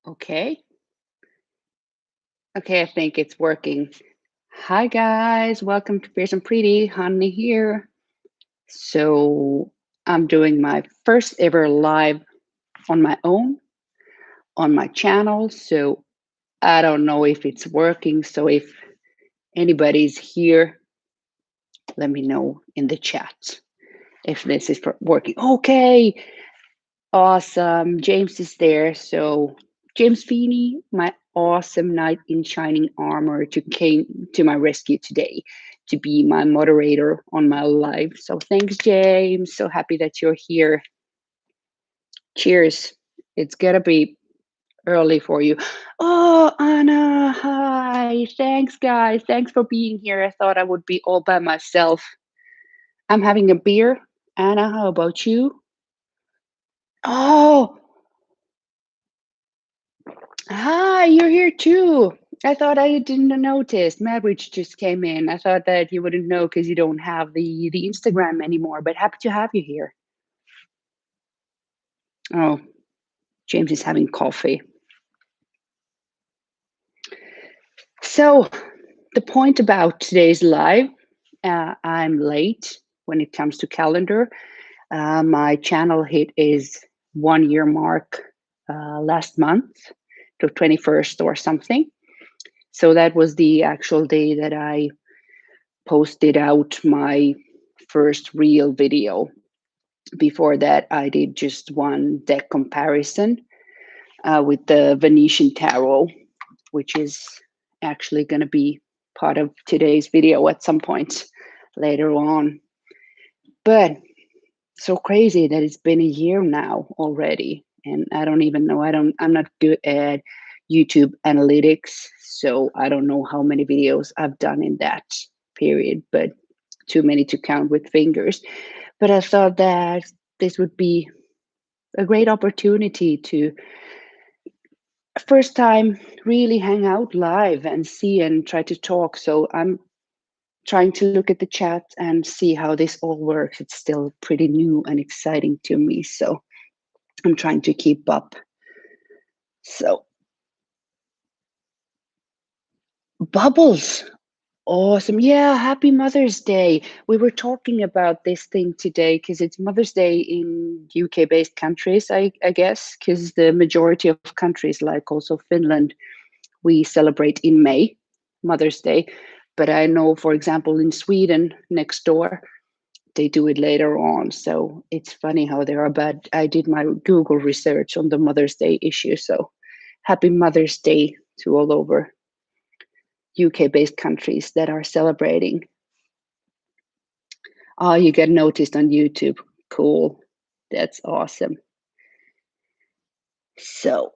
Okay. Okay, I think it's working. Hi guys, welcome to Fierce and Pretty. Honey here. So I'm doing my first ever live on my own on my channel. So I don't know if it's working. So if anybody's here, let me know in the chat if this is working. Okay, awesome. James is there. So James Feeney, my awesome knight in shining armor, to came to my rescue today to be my moderator on my live. So thanks, James. So happy that you're here. Cheers. It's gonna be early for you. Oh, Anna, hi. Thanks, guys. Thanks for being here. I thought I would be all by myself. I'm having a beer. Anna, how about you? Oh, hi, you're here too. I thought I didn't notice. Madwich just came in. I thought that you wouldn't know because you don't have the Instagram anymore, but happy to have you here. Oh, James is having coffee. So the point about today's live, I'm late when it comes to calendar. My channel hit is 1 year mark last month, the 21st or something. So that was the actual day that I posted out my first real video. Before that, I did just one deck comparison with the Venetian Tarot, which is actually going to be part of today's video at some point later on. But so crazy that it's been a year now already, and I don't even know. I'm not good at YouTube analytics, so I don't know how many videos I've done in that period, but too many to count with fingers. But I thought that this would be a great opportunity to first time really hang out live and see and try to talk. So I'm trying to look at the chat and see how this all works. It's still pretty new and exciting to me. So I'm trying to keep up. So Bubbles. Awesome. Yeah, happy Mother's Day. We were talking about this thing today because it's Mother's Day in UK based countries, I guess, because the majority of countries, like also Finland, we celebrate in May, Mother's Day. But I know, for example, in Sweden next door, they do it later on. So it's funny how they are. But I did my Google research on the Mother's Day issue. So happy Mother's Day to all over UK based countries that are celebrating. Oh, you get noticed on YouTube. Cool. That's awesome. So,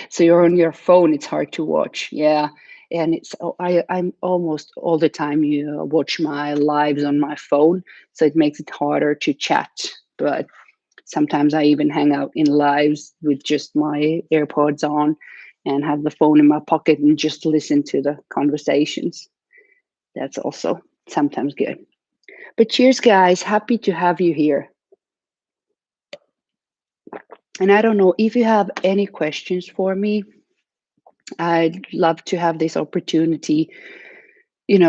so you're on your phone. It's hard to watch. Yeah, and I'm almost all the time you watch my lives on my phone, so it makes it harder to chat. But sometimes I even hang out in lives with just my AirPods on and have the phone in my pocket and just listen to the conversations. That's also sometimes good. But cheers, guys. Happy to have you here. And I don't know if you have any questions for me. I'd love to have this opportunity,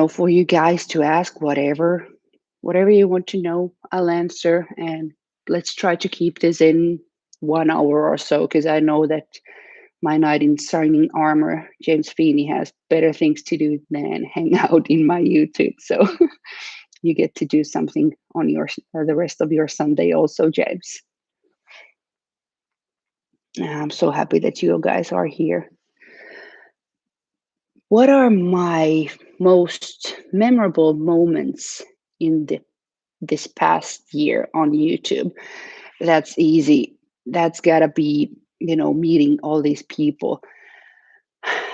for you guys to ask whatever you want to know, I'll answer. And let's try to keep this in 1 hour or so, because I know that my knight in shining armor, James Feeney, has better things to do than hang out in my YouTube. So you get to do something on your the rest of your Sunday also, James. I'm so happy that you guys are here. What are my most memorable moments in this past year on YouTube? That's easy. That's gotta be, meeting all these people.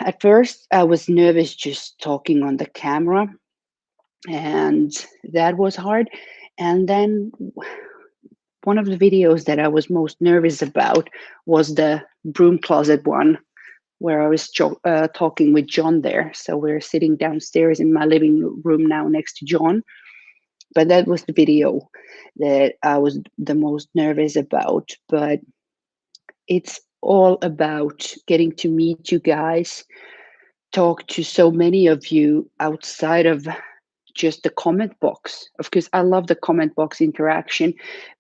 At first, I was nervous just talking on the camera, and that was hard. And then one of the videos that I was most nervous about was the broom closet one, where I was talking with John there. So we're sitting downstairs in my living room now next to John. But that was the video that I was the most nervous about. But it's all about getting to meet you guys, talk to so many of you outside of just the comment box. Of course, I love the comment box interaction,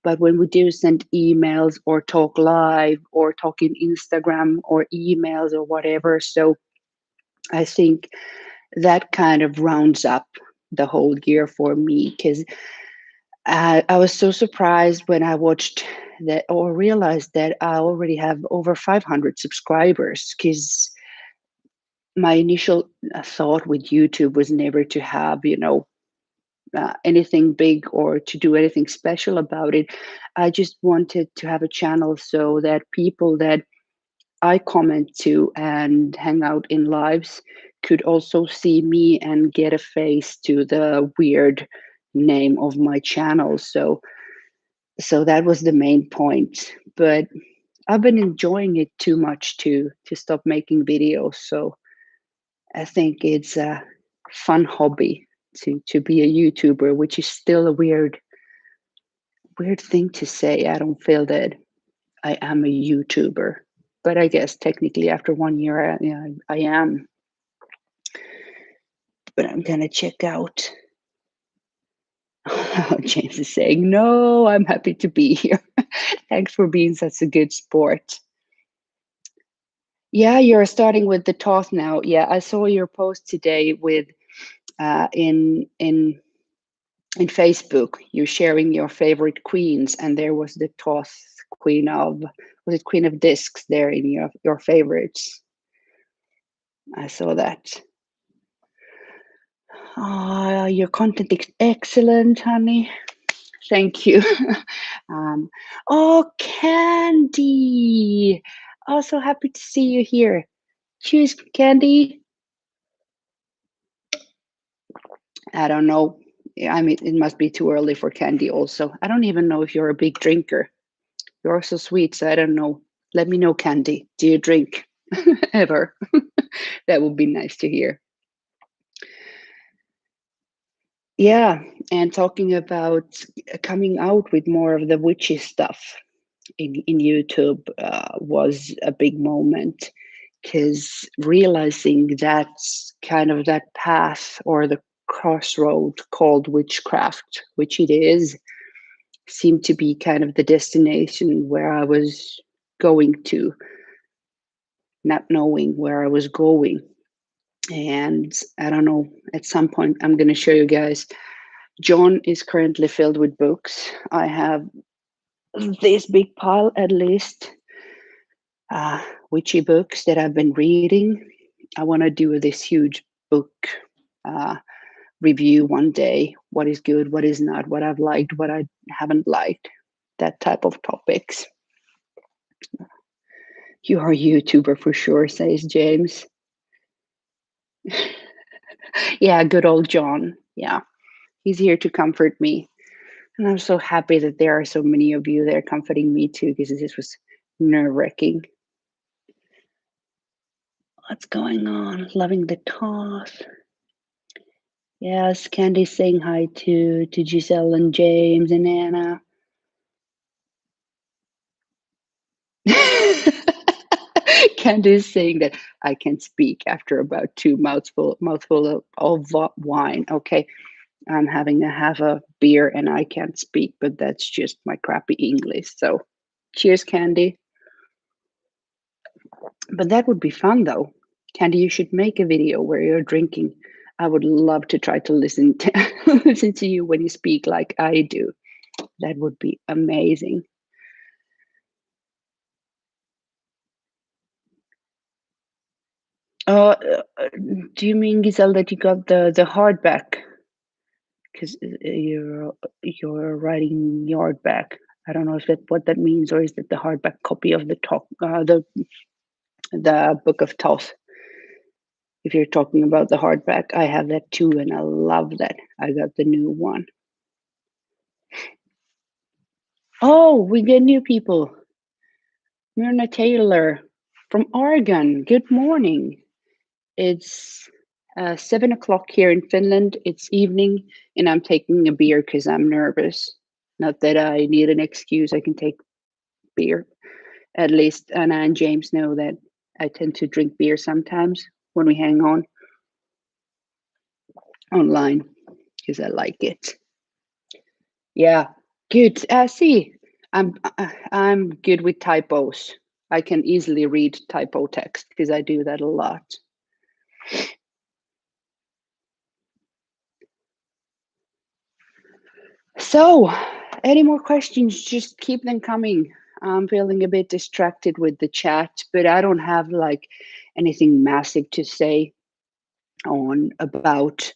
but when we do send emails or talk live or talk in Instagram or emails or whatever, so I think that kind of rounds up the whole year for me because I was so surprised when I watched that or realized that I already have over 500 subscribers because my initial thought with YouTube was never to have, anything big or to do anything special about it. I just wanted to have a channel so that people that I comment to and hang out in lives could also see me and get a face to the weird name of my channel. So that was the main point. But I've been enjoying it too much to stop making videos. So I think it's a fun hobby to be a YouTuber, which is still a weird thing to say. I don't feel that I am a YouTuber, but I guess technically after 1 year, I am. But I'm gonna check out. James is saying, "No, I'm happy to be here. Thanks for being such a good sport." Yeah, you're starting with the toss now. Yeah, I saw your post today with in Facebook. You sharing your favorite queens, and there was the toss queen of was it Queen of Discs there in your favorites. I saw that. Oh, your content is excellent, honey. Thank you. um, oh, Candy. Also happy to see you here. Cheers, Candy. I don't know. Yeah, I mean, it must be too early for Candy also. I don't even know if you're a big drinker. You're so sweet, so I don't know. Let me know, Candy. Do you drink ever? That would be nice to hear. Yeah, and talking about coming out with more of the witchy stuff in YouTube was a big moment because realizing that's kind of that path or the crossroad called witchcraft, which it is, seemed to be kind of the destination where I was going to, not knowing where I was going. And I don't know, at some point, I'm going to show you guys. John is currently filled with books. I have this big pile at least, witchy books that I've been reading. I want to do this huge book uh, review one day. What is good, what is not, what I've liked, what I haven't liked, that type of topics. You are a YouTuber for sure, says James. Yeah, good old John. Yeah, he's here to comfort me. And I'm so happy that there are so many of you there comforting me too, because this was nerve wracking. What's going on? Loving the toss. Yes, Candy saying hi to Giselle and James and Anna. Candy is saying that I can speak after about two mouthful of wine. Okay, I'm having a half a beer and I can't speak, but that's just my crappy English. So, cheers, Candy. But that would be fun, though. Candy, you should make a video where you're drinking. I would love to try to listen to listen to you when you speak like I do. That would be amazing. Uh, do you mean, Giselle, that you got the hardback? Because you're writing yardback. I don't know if that what that means, or is that the hardback copy of the talk the Book of Thoth? If you're talking about the hardback, I have that too, and I love that. I got the new one. Oh, we get new people. Myrna Taylor from Oregon. Good morning. It's 7 o'clock here in Finland. It's evening, and I'm taking a beer because I'm nervous. Not that I need an excuse. I can take beer. At least Anna and James know that I tend to drink beer sometimes when we hang on online because I like it. Yeah, good. See, I'm good with typos. I can easily read typo text because I do that a lot. So, any more questions? Just keep them coming. I'm feeling a bit distracted with the chat, but I don't have like anything massive to say on about.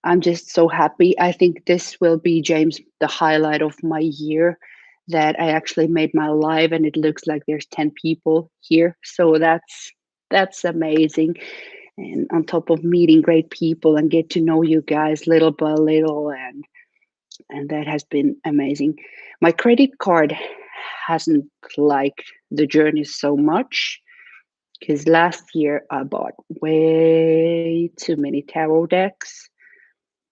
I'm just so happy. I think this will be, James, the highlight of my year, that I actually made my live and it looks like there's 10 people here. So that's amazing. And on top of meeting great people and get to know you guys little by little, and that has been amazing. My credit card hasn't liked the journey so much because last year I bought way too many tarot decks,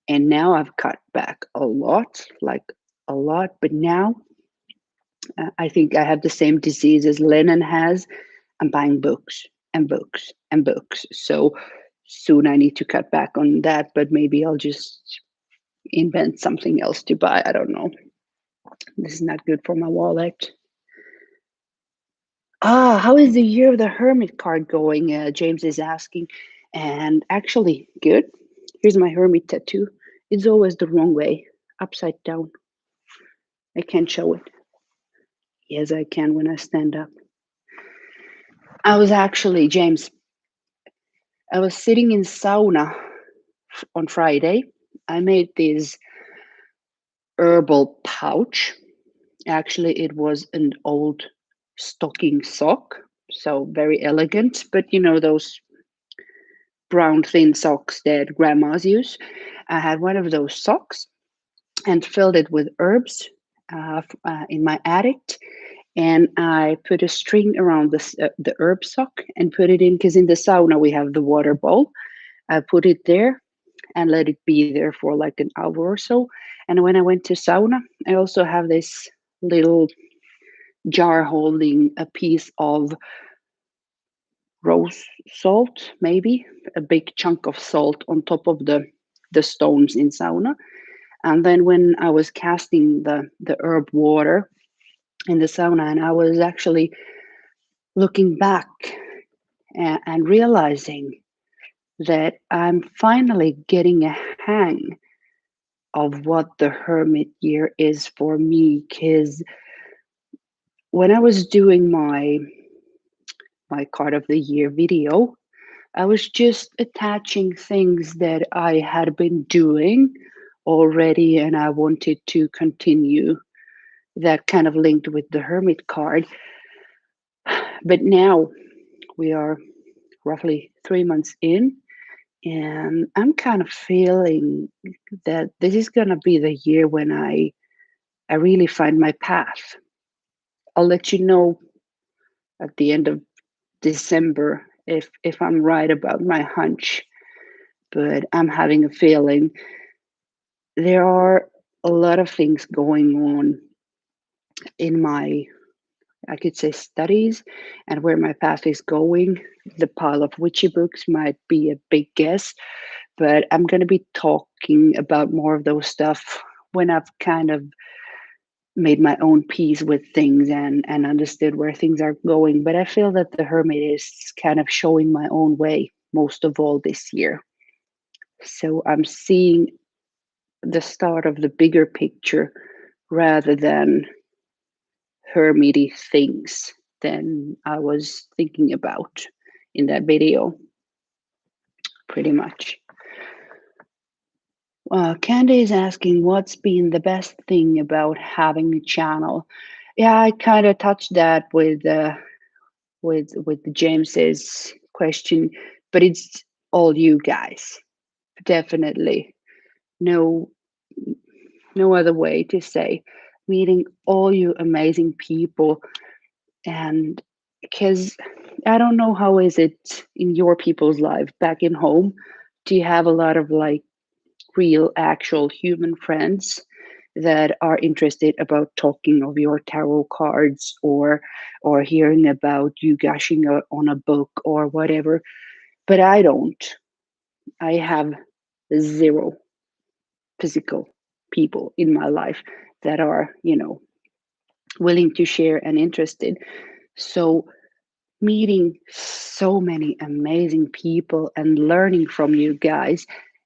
and now I've cut back a lot, like a lot. But now I think I have the same disease as Lennon has. I'm buying books and books and books. So soon I need to cut back on that, but maybe I'll just invent something else to buy. I don't know. This is not good for my wallet. How is the year of the hermit card going? James is asking. And actually, good. Here's my hermit tattoo. It's always the wrong way, upside down. I can't show it. Yes, I can when I stand up. I was actually, James, I was sitting in sauna on Friday. I made this herbal pouch. Actually, it was an old stocking sock, so very elegant, but you know, those brown thin socks that grandmas use. I had one of those socks and filled it with herbs in my attic, and I put a string around the herb sock and put it in because in the sauna we have the water bowl. I put it there and let it be there for like an hour or so. And when I went to sauna, I also have this little jar holding a piece of rose salt, maybe a big chunk of salt on top of the stones in sauna. And then when I was casting the herb water in the sauna, and I was actually looking back and realizing that I'm finally getting a hang of what the hermit year is for me. Because when I was doing my card of the year video, I was just attaching things that I had been doing already and I wanted to continue, that kind of linked with the hermit card. But now we are roughly 3 months in, and I'm kind of feeling that this is going to be the year when I really find my path. I'll let you know at the end of December if I'm right about my hunch, but I'm having a feeling there are a lot of things going on in my, I could say, studies and where my path is going. The pile of witchy books might be a big guess, but I'm going to be talking about more of those stuff when I've kind of made my own peace with things and understood where things are going. But I feel that the hermit is kind of showing my own way most of all this year. So I'm seeing the start of the bigger picture rather than hermity things than I was thinking about in that video, pretty much. Candy is asking what's been the best thing about having a channel. Yeah, I kind of touched that with James's question, but it's all you guys, definitely. No, no other way to say. Meeting all you amazing people, and because I don't know how is it in your people's life back in home. Do you have a lot of like real, actual human friends? that are interested about talking of your tarot cards, or hearing about you gushing on a book or whatever. But I don't. I have zero physical people in my life that are, willing to share and interested. So meeting so many amazing people and learning from you guys.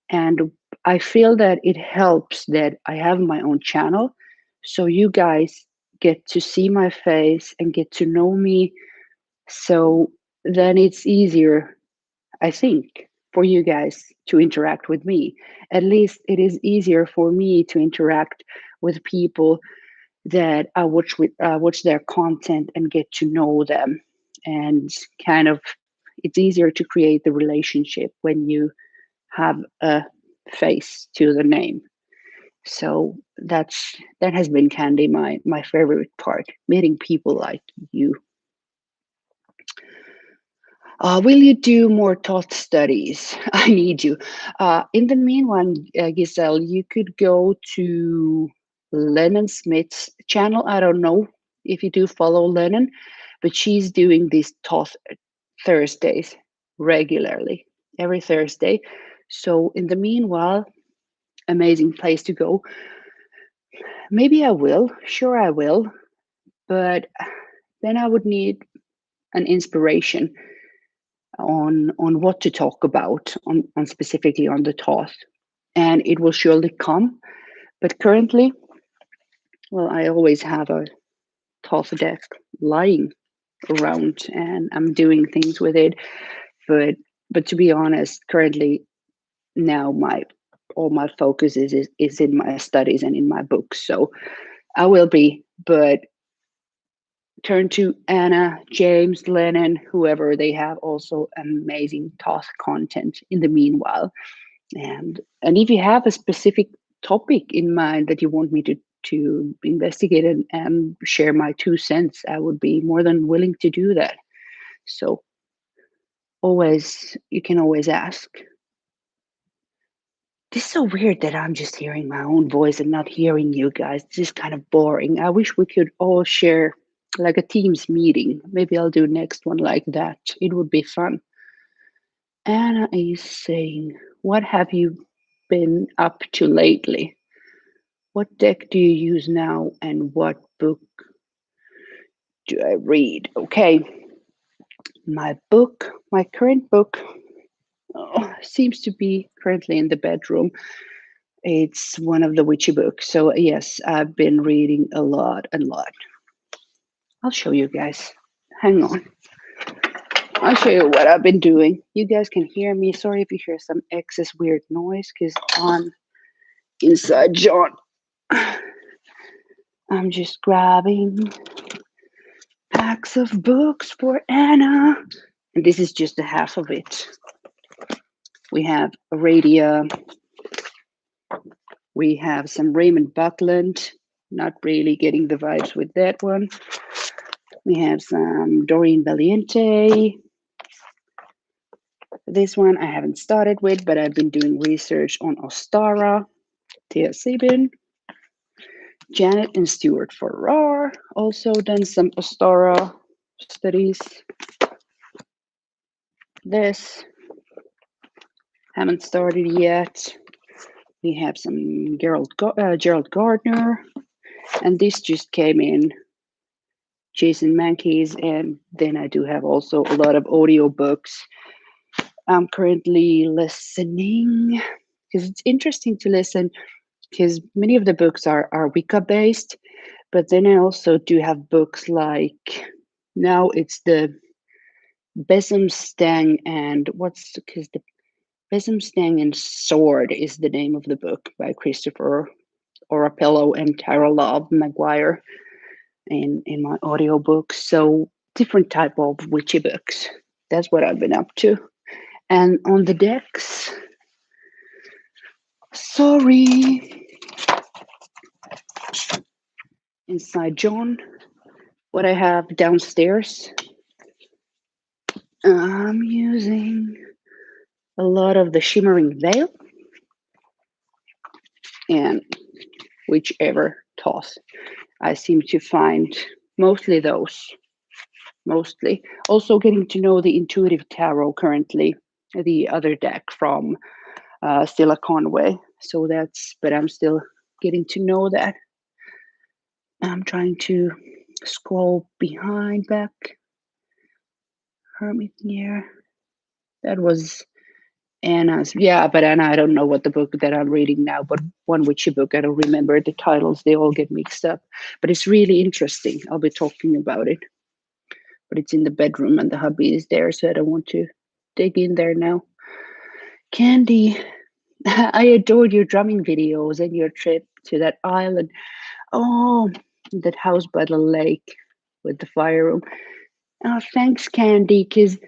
And I feel that it helps that I have my own channel. So you guys get to see my face and get to know me. So then it's easier, I think, for you guys to interact with me. At least it is easier for me to interact with people that I watch their content and get to know them, and kind of it's easier to create the relationship when you have a face to the name. So that has been kind of my favorite part, meeting people like you. Will you do more thought studies? I need you. In the meanwhile, Giselle, you could go to Lennon Smith's channel. I don't know if you do follow Lennon, but she's doing these thought Thursdays regularly, every Thursday. So, in the meanwhile, amazing place to go. Maybe I will. Sure, I will. But then I would need an inspiration on what to talk about on specifically on the task, and it will surely come. But currently, well, I always have a task deck lying around and I'm doing things with it. But to be honest, currently now my all my focus is in my studies and in my books. So I will be, but turn to Anna, James, Lennon, whoever, they have also amazing task content in the meanwhile. And if you have a specific topic in mind that you want me to investigate and share my 2 cents, I would be more than willing to do that. So always, you can always ask. This is so weird that I'm just hearing my own voice and not hearing you guys. This is kind of boring. I wish we could all share like a Teams meeting. Maybe I'll do next one like that. It would be fun. Anna is saying, what have you been up to lately? What deck do you use now and what book do I read? Okay, my current book seems to be currently in the bedroom. It's one of the witchy books. So, yes, I've been reading a lot. I'll show you guys. Hang on. I'll show you what I've been doing. You guys can hear me. Sorry if you hear some excess weird noise because I'm inside John. I'm just grabbing packs of books for Anna. And this is just the half of it. We have Aradia. We have some Raymond Buckland. Not really getting the vibes with that one. We have some Doreen Valiente. This one I haven't started with, but I've been doing research on Ostara, Thea Sabin, Janet and Stuart Farrar. Also done some Ostara studies. This haven't started yet. We have some Gerald Gardner, and this just came in. Jason Mankey's, and then I do have also a lot of audio books. I'm currently listening because it's interesting to listen because many of the books are Wicca based, but then I also do have books like now it's the Besom Stang and what's because the Besom Stang and Sword is the name of the book by Christopher Orapello and Tara Love Maguire in my audiobooks. So different type of witchy books. That's what I've been up to. And on the decks, sorry, inside John, what I have downstairs, I'm using a lot of the Shimmering Veil and whichever toss. I seem to find mostly those. Mostly. Also getting to know the intuitive tarot currently, the other deck from Stella Conway. So that's, but I'm still getting to know that. I'm trying to scroll behind back. Hermit Year. That was Anna's. Yeah, but Anna, I don't know what the book that I'm reading now, but one witchy book. I don't remember the titles. They all get mixed up. But it's really interesting. I'll be talking about it. But it's in the bedroom and the hubby is there, so I don't want to dig in there now. Candy, I adored your drumming videos and your trip to that island. Oh, that house by the lake with the fire room. Oh, thanks, Candy, because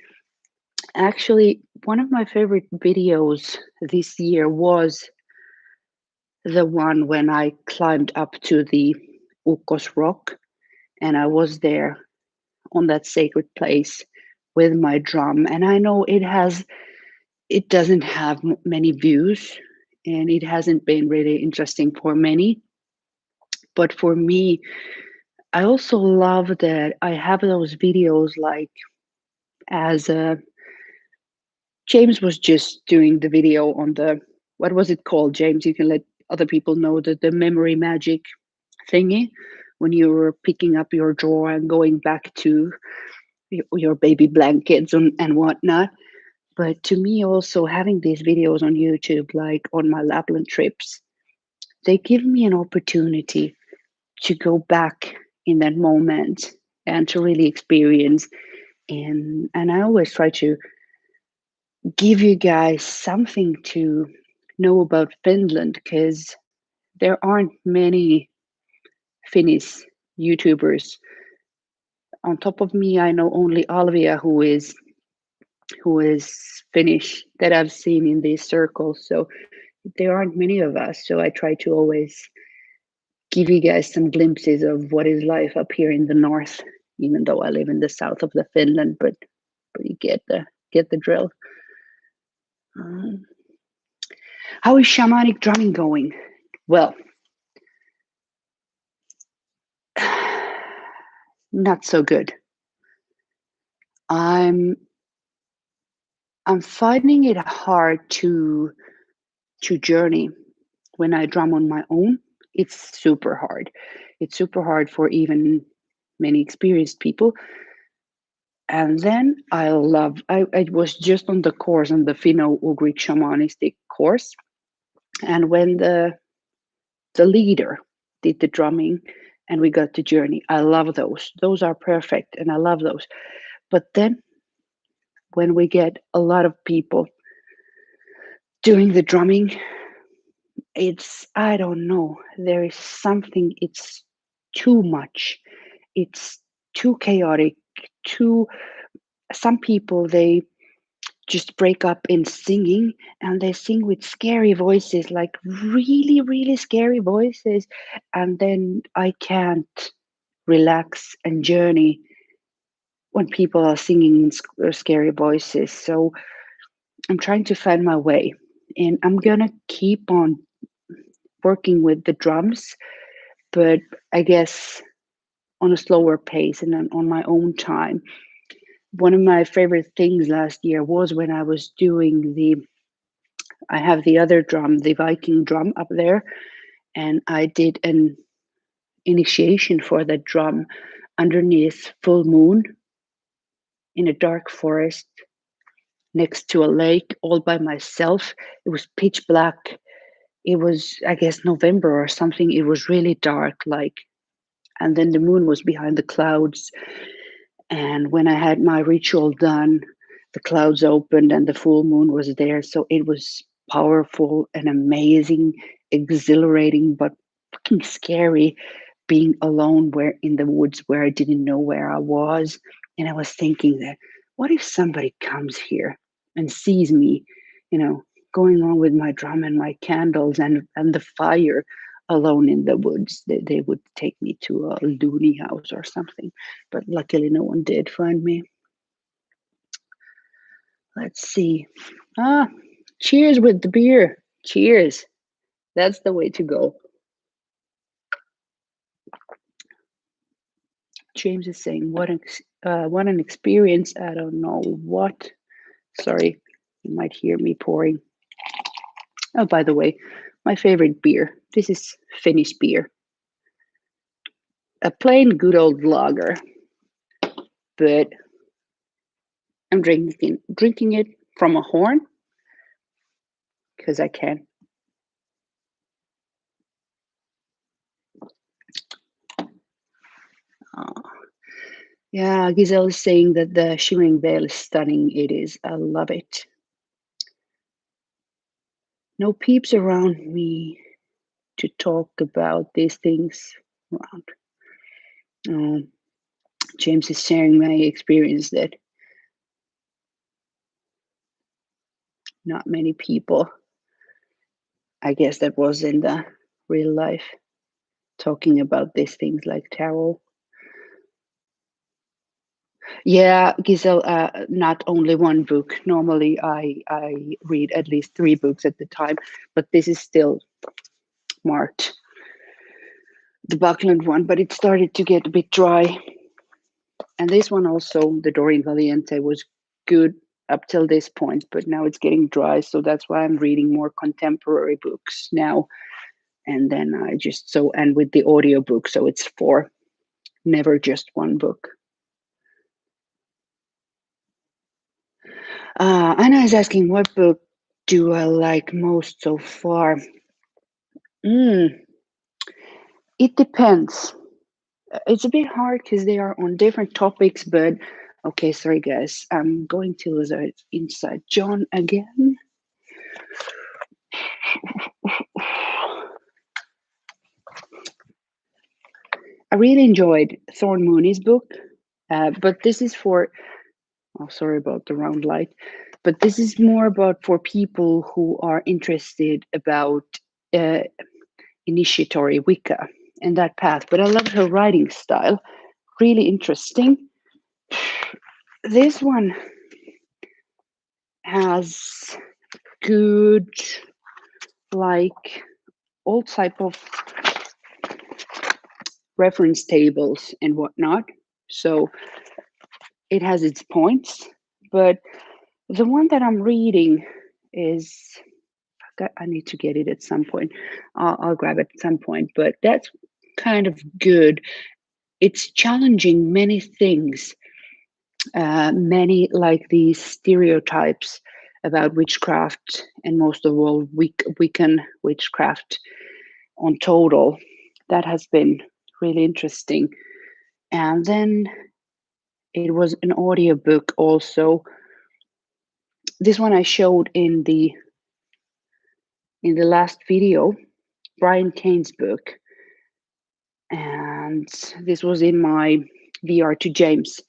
actually one of my favorite videos this year was the one when I climbed up to the Ukos rock and I was there on that sacred place with my drum. And I know it doesn't have many views and it hasn't been really interesting for many. But for me, I also love that I have those videos like as James was just doing the video on the, what was it called, James? You can let other people know that the memory magic thingy when you were picking up your drawer and going back to your baby blankets and whatnot. But to me, also having these videos on YouTube, like on my Lapland trips, they give me an opportunity to go back in that moment and to really experience. And I always try to give you guys something to know about Finland because there aren't many Finnish YouTubers. On top of me, I know only Alvia who is Finnish that I've seen in these circles. So there aren't many of us. So I try to always give you guys some glimpses of what is life up here in the north, even though I live in the south of the Finland. But you get the drill. Um, how is shamanic drumming going? Well, not so good. I'm I'm finding it hard to journey when I drum on my own. It's super hard. It's super hard for even many experienced people. And then I was just on the course, on the Finno-Ugric shamanistic course. And when the leader did the drumming and we got to journey, I love those. Those are perfect and I love those. But then when we get a lot of people doing the drumming, it's, I don't know, there is something, it's too much. It's too chaotic, too, some people they just break up in singing and they sing with scary voices, like really, really scary voices. And then I can't relax and journey when people are singing in scary voices. So I'm trying to find my way and I'm gonna keep on working with the drums, but I guess on a slower pace and on my own time. One of my favorite things last year was when I was doing I have the other drum, the Viking drum up there, and I did an initiation for that drum underneath full moon in a dark forest next to a lake all by myself. It was pitch black. It was, I guess, November or something. It was really dark, like, and then the moon was behind the clouds. And when I had my ritual done, the clouds opened and the full moon was there. So it was powerful and amazing, exhilarating, but fucking scary being alone where in the woods where I didn't know where I was. And I was thinking that what if somebody comes here and sees me, you know, going on with my drum and my candles and the fire alone in the woods? They would take me to a loony house or something. But luckily no one did find me. Let's see. Ah, cheers with the beer. Cheers. That's the way to go. James is saying, what an experience. I don't know what. Sorry, you might hear me pouring. Oh, by the way, my favorite beer. This is Finnish beer. A plain good old lager, but I'm drinking it from a horn because I can. Oh. Yeah, Giselle is saying that the Shimmering Veil is stunning. It is. I love it. No peeps around me to talk about these things around. James is sharing my experience that not many people, I guess, that was in the real life talking about these things like tarot. Yeah, Giselle, not only one book. Normally, I read at least 3 books at the time, but this is still marked the Buckland one, but it started to get a bit dry. And this one also, the Doreen Valiente, was good up till this point, but now it's getting dry. So that's why I'm reading more contemporary books now. And then and with the audiobook, so it's 4, never just one book. Anna is asking, what book do I like most so far? It depends. It's a bit hard because they are on different topics, but okay, sorry guys. I'm going to Lizard Inside John again. I really enjoyed Thorn Mooney's book, but this is for, oh, sorry about the round light, but this is more about for people who are interested about initiatory Wicca and that path. But I love her writing style, really interesting. This one has good, like, all type of reference tables and whatnot. So it has its points, but the one that I'm reading is, I need to get it at some point. I'll grab it at some point, but that's kind of good. It's challenging many things, many like these stereotypes about witchcraft, and most of all, Wiccan witchcraft on total. That has been really interesting. And then it was an audiobook also. This one I showed in the last video, Brian Kane's book. And this was in my VR to James,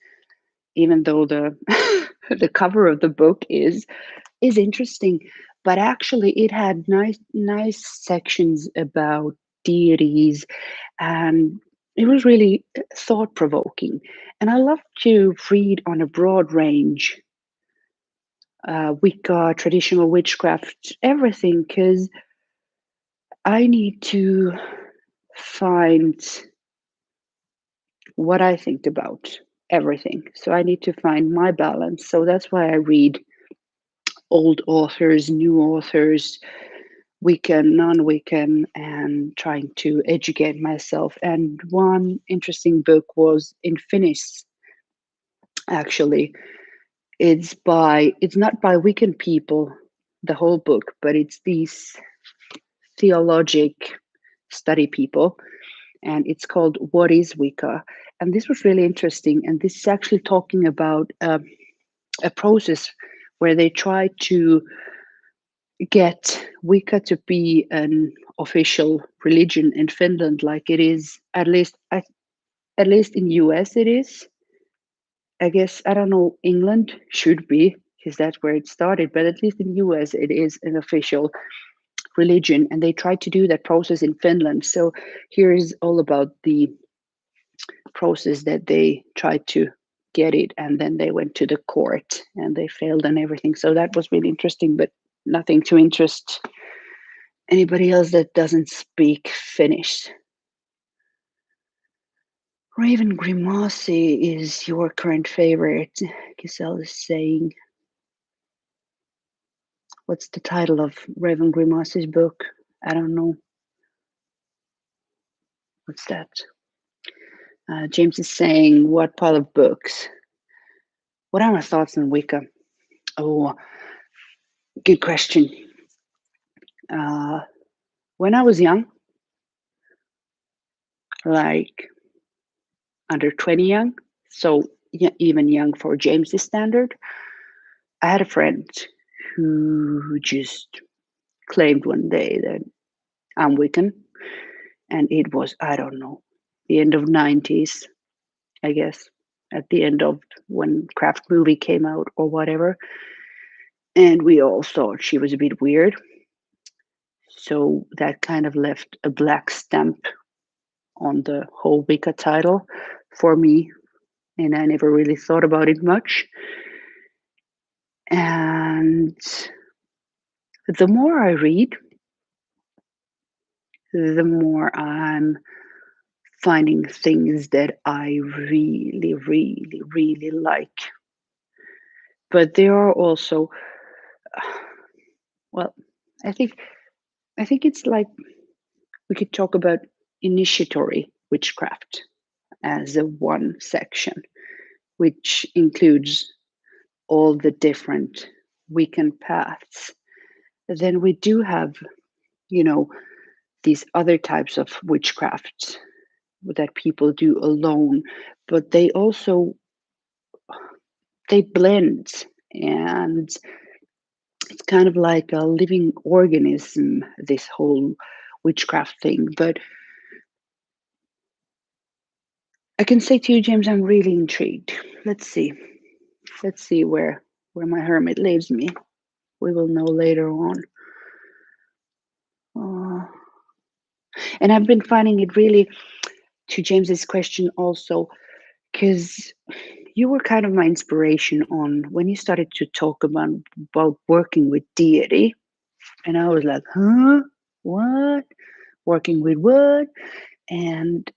even though the the cover of the book is interesting, but actually it had nice sections about deities, and it was really thought provoking. And I love to read on a broad range, Wicca, traditional witchcraft, everything, because I need to find what I think about everything. So I need to find my balance. So that's why I read old authors, new authors, Wiccan, non-Wiccan, and trying to educate myself. And one interesting book was in Finnish, actually. It's not by Wiccan people, the whole book, but it's these theologic study people, and it's called What is Wicca? And this was really interesting. And this is actually talking about a process where they try to get Wicca to be an official religion in Finland, like it is, at least in US it is. I guess, I don't know, England should be, because that's where it started, but at least in US it is an official religion, and they tried to do that process in Finland. So here is all about the process that they tried to get it, and then they went to the court and they failed and everything. So that was really interesting, but nothing to interest anybody else that doesn't speak Finnish. Raven Grimassi is your current favorite. Giselle is saying, what's the title of Raven Grimassi's book? I don't know. What's that? James is saying, what pile of books? What are my thoughts on Wicca? Oh, good question. When I was young, like under 20 young, so even young for James's standard, I had a friend who just claimed one day that I'm Wiccan, and it was, I don't know, the end of 90s, I guess, at the end of when Craft movie came out or whatever, and we all thought she was a bit weird. So that kind of left a black stamp on the whole Wicca title for me, and I never really thought about it much. And the more I read, the more I'm finding things that I really, really, really like. But there are also, well, I think I think it's like we could talk about initiatory witchcraft as a one section, which includes all the different Wiccan paths. Then we do have, you know, these other types of witchcraft that people do alone, but they blend, and it's kind of like a living organism, this whole witchcraft thing. But I can say to you, James, I'm really intrigued. Let's see. Let's see where my hermit leaves me. We will know later on. Uh, and I've been finding it really, to James's question also, because you were kind of my inspiration on when you started to talk about working with deity, and I was like, huh, what? Working with what? And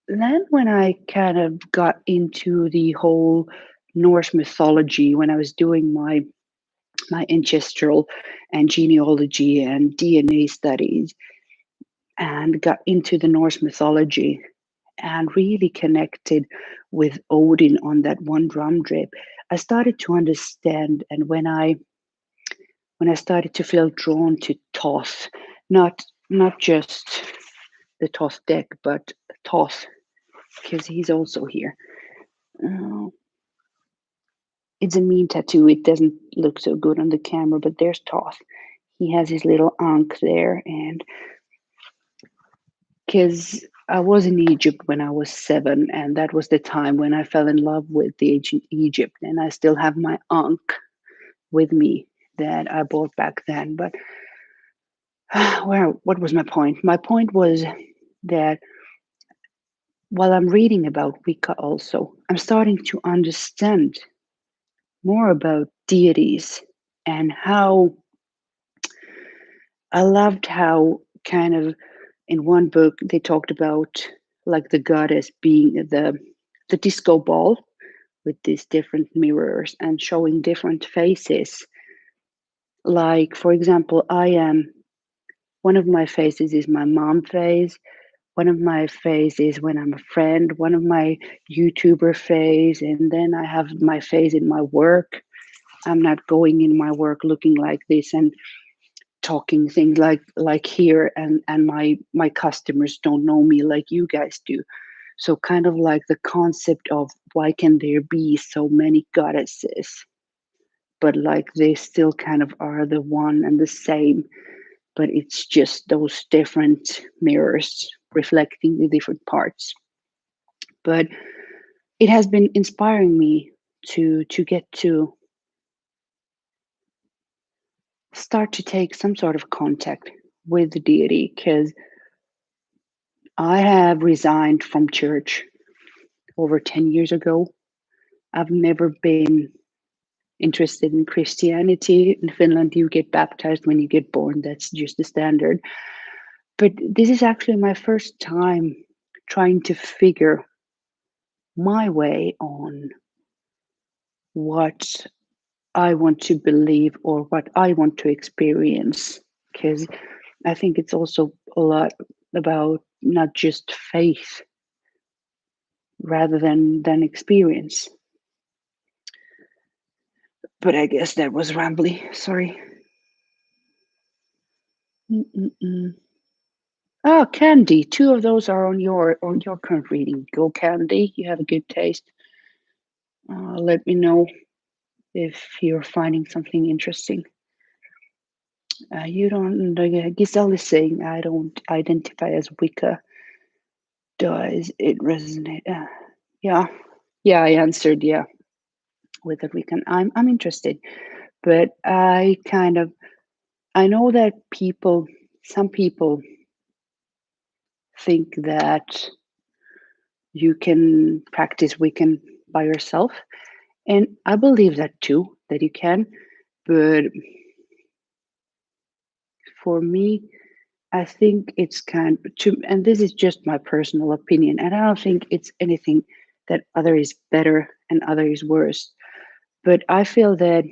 then when I kind of got into the whole Norse mythology, when I was doing my ancestral and genealogy and DNA studies, and got into the Norse mythology and really connected with Odin on that one drum drip, I started to understand. And when I started to feel drawn to Thoth, not just the Thoth deck, but Thoth, because he's also here. Uh, it's a mean tattoo. It doesn't look so good on the camera, but there's Thoth. He has his little ankh there, and because I was in Egypt when I was 7, and that was the time when I fell in love with the ancient Egypt, and I still have my ankh with me that I bought back then. But what was my point? My point was that while I'm reading about Wicca, also, I'm starting to understand more about deities and how I loved how kind of in one book they talked about like the goddess being the disco ball with these different mirrors and showing different faces. Like for example, I am one of my faces is my mom face. One of my face is when I'm a friend. One of my YouTuber face, and then I have my face in my work. I'm not going in my work looking like this and talking things like here, and my customers don't know me like you guys do. So kind of like the concept of why can there be so many goddesses, but like they still kind of are the one and the same, but it's just those different mirrors reflecting the different parts. But it has been inspiring me to get to start to take some sort of contact with the deity, because I have resigned from church over 10 years ago. I've never been interested in Christianity. In Finland, you get baptized when you get born, that's just the standard. But this is actually my first time trying to figure my way on what I want to believe or what I want to experience. Because I think it's also a lot about not just faith rather than experience. But I guess that was rambly. Sorry. Mm-mm-mm. Oh, Candy. Two of those are on your current reading. Go, Candy. You have a good taste. Let me know if you're finding something interesting. You don't. Giselle is saying I don't identify as Wicca. Does it resonate? Yeah, yeah. I answered yeah with the Wiccan. I'm interested, but I know that some people think that you can practice Wiccan by yourself. And I believe that too, that you can. But for me, I think it's and this is just my personal opinion, and I don't think it's anything that other is better and other is worse. But I feel that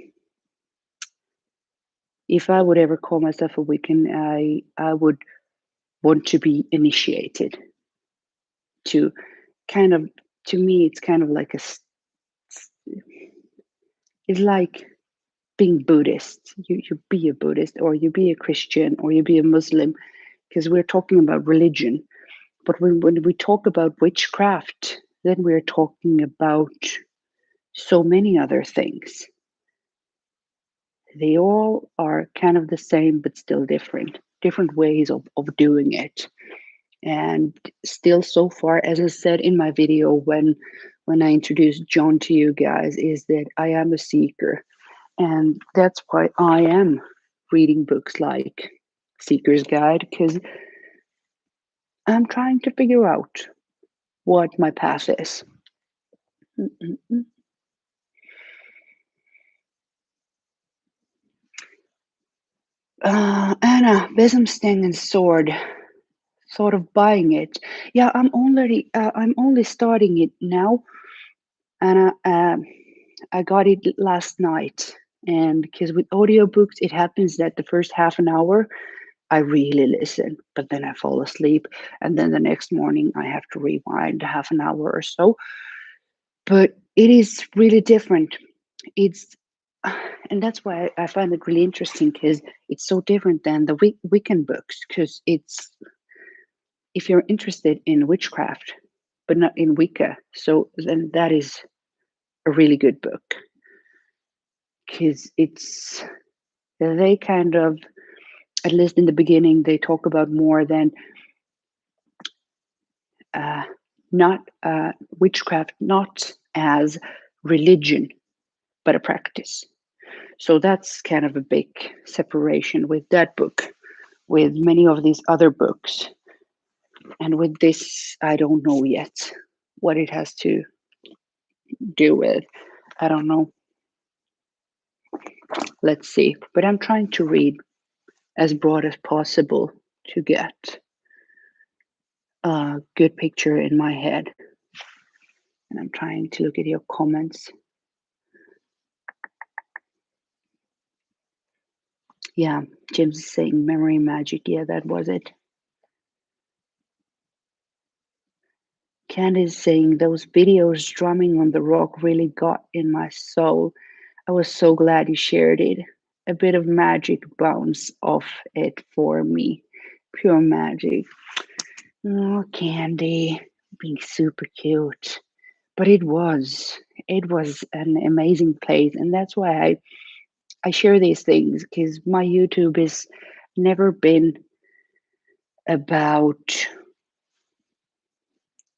if I would ever call myself a Wiccan, I would want to be initiated to kind of, to me, it's kind of like it's like being Buddhist. You be a Buddhist, or you be a Christian, or you be a Muslim, because we're talking about religion. But when we talk about witchcraft, then we're talking about so many other things. They all are kind of the same, but still different ways of doing it. And still, so far, as I said in my video when I introduced John to you guys, is that I am a seeker. And that's why I am reading books like Seeker's Guide, because I'm trying to figure out what my path is. Mm-mm-mm. Anna, Besamstang and Sword, sort of buying it. Yeah, I'm only starting it now, and I got it last night. And because with audiobooks, it happens that the first half an hour I really listen, but then I fall asleep, and then the next morning I have to rewind half an hour or so. But it is really different. It's and that's why I find it really interesting, because it's so different than the Wiccan books. Because it's, if you're interested in witchcraft but not in Wicca, so then that is a really good book, because it's, they kind of, at least in the beginning, they talk about more than uh, not witchcraft, not as religion but a practice. So that's kind of a big separation with that book, with many of these other books. And with this, I don't know yet what it has to do with. I don't know. Let's see. But I'm trying to read as broad as possible to get a good picture in my head. And I'm trying to look at your comments. Yeah, James is saying memory magic. Yeah, that was it. Candace saying those videos drumming on the rock really got in my soul. I was so glad you shared it. A bit of magic bounce off it for me. Pure magic. Oh, Candy, being super cute. But it was an amazing place. And that's why I share these things, because my YouTube has never been about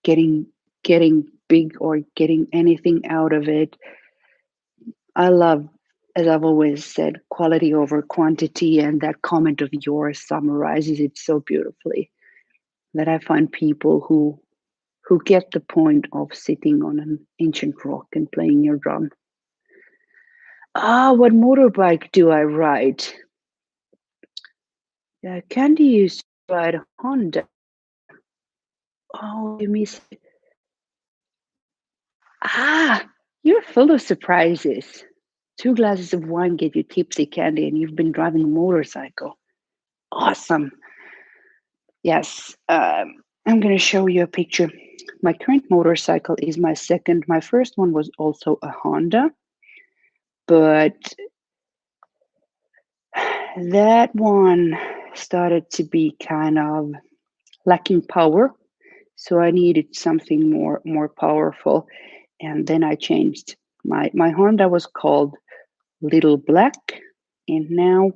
getting getting big or getting anything out of it. I love, as I've always said, quality over quantity, and that comment of yours summarizes it so beautifully. That I find people who get the point of sitting on an ancient rock and playing your drum. Ah, what motorbike do I ride? Candy used to ride a Honda. Oh, you miss. full of surprises. 2 glasses of wine get you tipsy, Candy, and you've been driving a motorcycle. Awesome. Yes, I'm going to show you a picture. My current motorcycle is my second. My first one was also a Honda, but that one started to be kind of lacking power. So I needed something more powerful. And then I changed. My Honda was called Little Black. And now,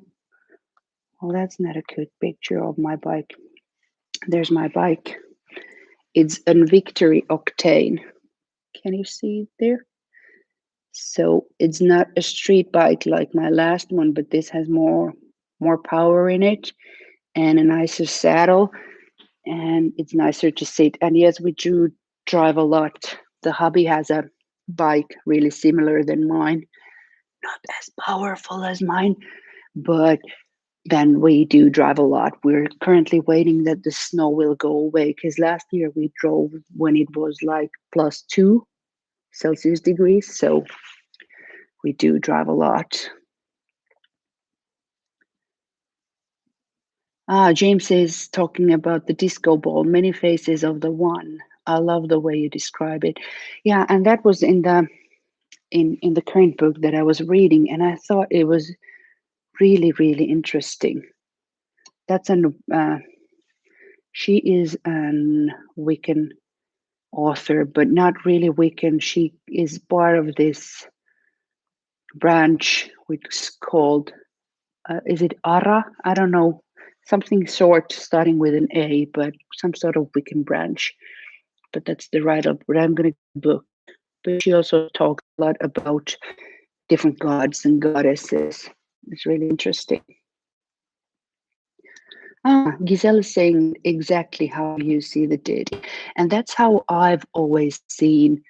well, that's not a good picture of my bike. There's my bike. It's a Victory Octane. Can you see it there? So it's not a street bike like my last one, but this has more power in it and a nicer saddle, and it's nicer to sit. And yes, we do drive a lot. The hubby has a bike really similar than mine, not as powerful as mine, but then we do drive a lot. We're currently waiting that the snow will go away because last year we drove when it was like +2 Celsius degrees. So we do drive a lot. James is talking about the disco ball, many faces of the one. I love the way you describe it. Yeah, and that was in the current book that I was reading, and I thought it was really interesting. That's an she is an Wiccan author, but not really Wiccan. She is part of this branch which is called is it Ara? I don't know, something short starting with an A, but some sort of Wiccan branch. But that's the write-up. But I'm going to book. But she also talks a lot about different gods and goddesses. It's really interesting. Giselle is saying exactly how you see the deity. And that's how I've always seen.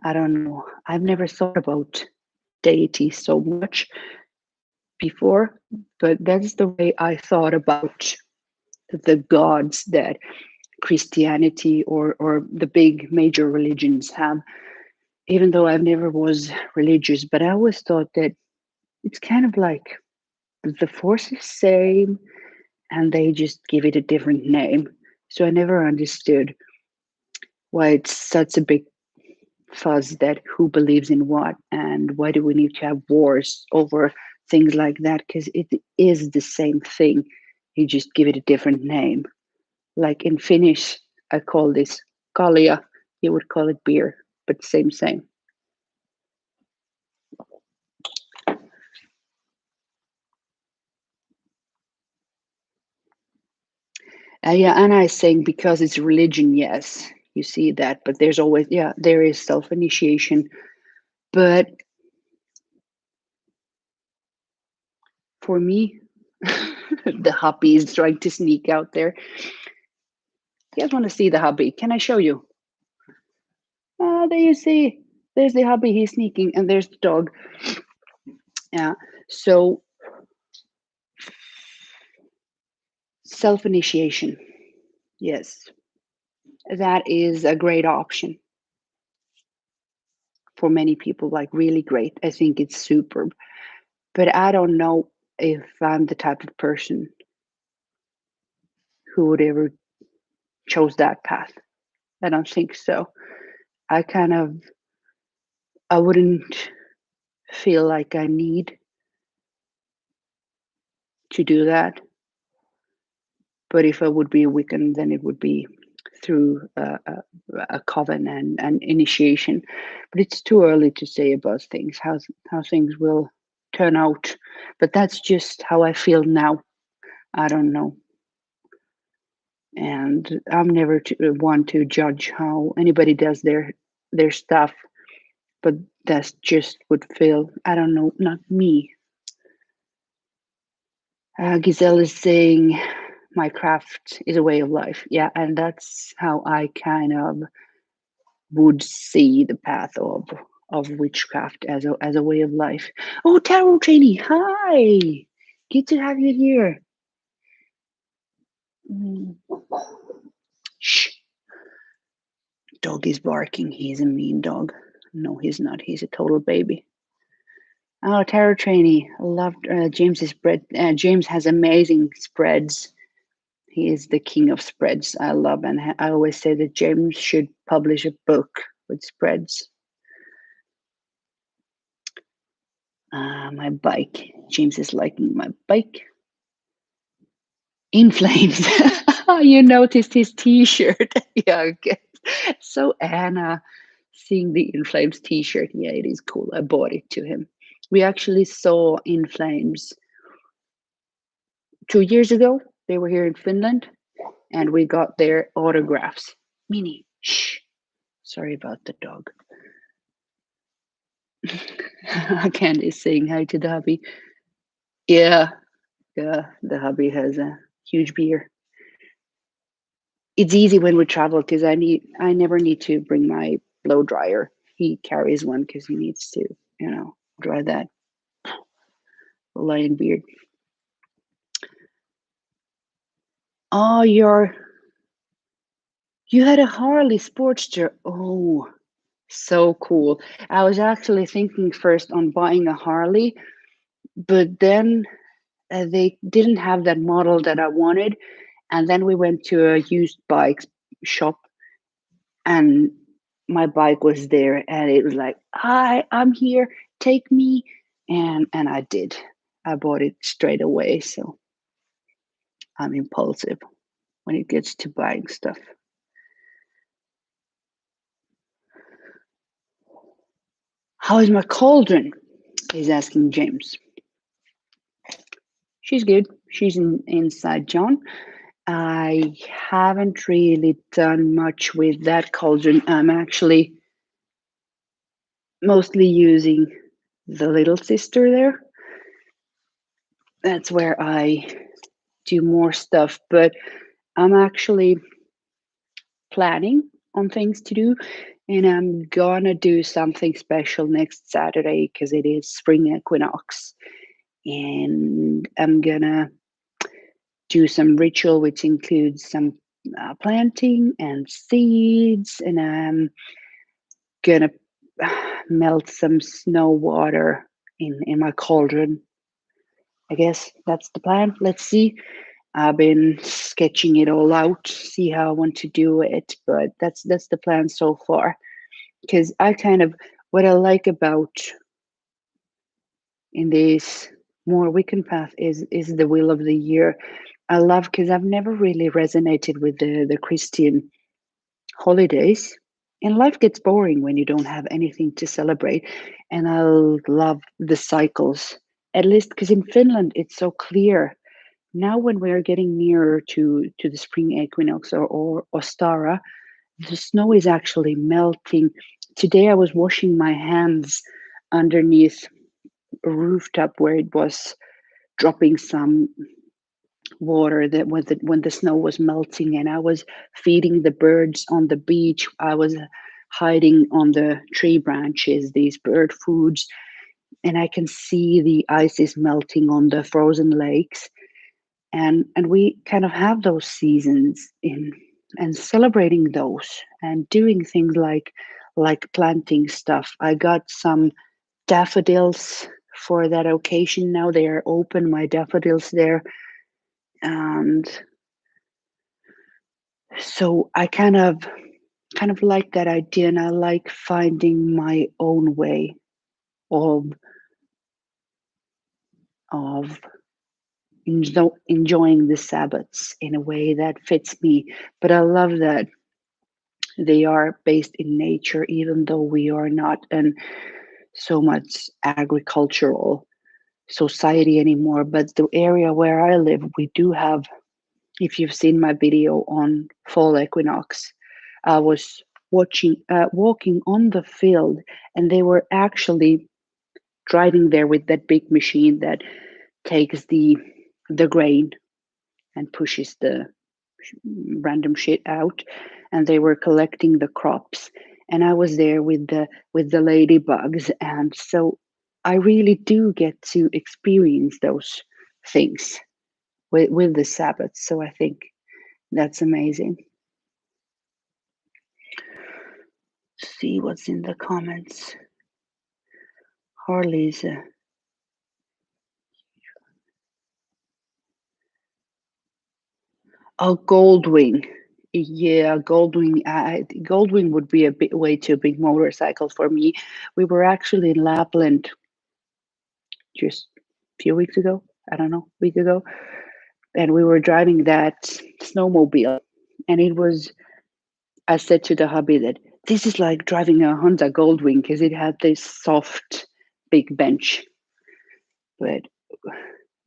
I don't know. I've never thought about deity so much before, but that's the way I thought about the gods that Christianity or the big major religions have. Even though I've never was religious, but I always thought that it's kind of like the force is same and they just give it a different name. So I never understood why it's such a big fuzz that who believes in what and why do we need to have wars over things like that, because it is the same thing, you just give it a different name. Like in Finnish I call this kalia, you would call it beer, but same. Yeah, Anna is saying because it's religion, yes, you see that, but there's always, yeah, there is self-initiation. But for me, the hubby is trying to sneak out there. You guys want to see the hubby? Can I show you? There you see. There's the hubby. He's sneaking, and there's the dog. Yeah. So self-initiation. Yes, that is a great option for many people. Like really great. I think it's superb. But I don't know if I'm the type of person who would ever chose that path. I don't think so. I kind of I wouldn't feel like I need to do that. But if I would be a Wiccan, then it would be through a coven and initiation. But it's too early to say about things, how things will turn out. But that's just how I feel now. I don't know. And I'm never one to judge how anybody does their stuff. But that's just would feel, I don't know, not me. Giselle is saying my craft is a way of life. Yeah, and that's how I kind of would see the path of witchcraft as a way of life. Oh, tarot trainee, hi! Good to have you here. Shh! dog is barking. He's a mean dog. No, he's not. He's a total baby. Oh, tarot trainee. I loved James's spread. James has amazing spreads. He is the king of spreads. I love, and I always say that James should publish a book with spreads. My bike. James is liking my bike. In flames. You noticed his T-shirt. Yeah, okay. So Anna, seeing the In Flames T-shirt. Yeah, it is cool. I bought it to him. We actually saw In Flames 2 years ago. They were here in Finland, and we got their autographs. Minnie, shh. Sorry about the dog. Candy's saying hi to the hubby. Yeah, yeah. The hubby has a huge beer. It's easy when we travel because I never need to bring my blow dryer. He carries one because he needs to, dry that lion beard. Oh, you had a Harley Sportster. Oh, so cool. I was actually thinking first on buying a Harley, but then they didn't have that model that I wanted. And then we went to a used bikes shop, and my bike was there, and it was like, "Hi, I'm here. Take me." And I did. I bought it straight away. So I'm impulsive when it gets to buying stuff. How is my cauldron? He's asking James. She's good. She's inside John. I haven't really done much with that cauldron. I'm actually mostly using the little sister there. That's where I do more stuff, but I'm actually planning on things to do, and I'm gonna do something special next Saturday because it is spring equinox, and I'm gonna do some ritual which includes some planting and seeds, and I'm gonna melt some snow water in my cauldron. I guess that's the plan. Let's see. I've been sketching it all out, see how I want to do it, but that's the plan so far. Because I kind of what I like about in this more weekend path is the wheel of the year. I love because I've never really resonated with the Christian holidays. And life gets boring when you don't have anything to celebrate. And I love the cycles, at least because in Finland it's so clear. Now, when we're getting nearer to the spring equinox or Ostara, the snow is actually melting. Today, I was washing my hands underneath a rooftop where it was dropping some water that when the snow was melting, and I was feeding the birds on the beach. I was hiding on the tree branches these bird foods, and I can see the ice is melting on the frozen lakes, and we kind of have those seasons in and celebrating those and doing things like planting stuff. I got some daffodils for that occasion. Now they are open, my daffodils there, and so I kind of like that idea, and I like finding my own way of of enjoying the Sabbaths in a way that fits me. But I love that they are based in nature, even though we are not in so much agricultural society anymore. But the area where I live, we do have, if you've seen my video on fall equinox, I was walking on the field, and they were actually driving there with that big machine that takes the grain and pushes the random shit out, and they were collecting the crops, and I was there with the ladybugs, and so I really do get to experience those things with the Sabbath. So I think that's amazing. see what's in the comments. Harley's. Oh, Goldwing. Yeah, Goldwing. Goldwing would be a bit way too big motorcycle for me. We were actually in Lapland just a few weeks ago. I don't know, week ago, and we were driving that snowmobile, and it was. I said to the hubby that this is like driving a Honda Goldwing because it had this soft, big bench. But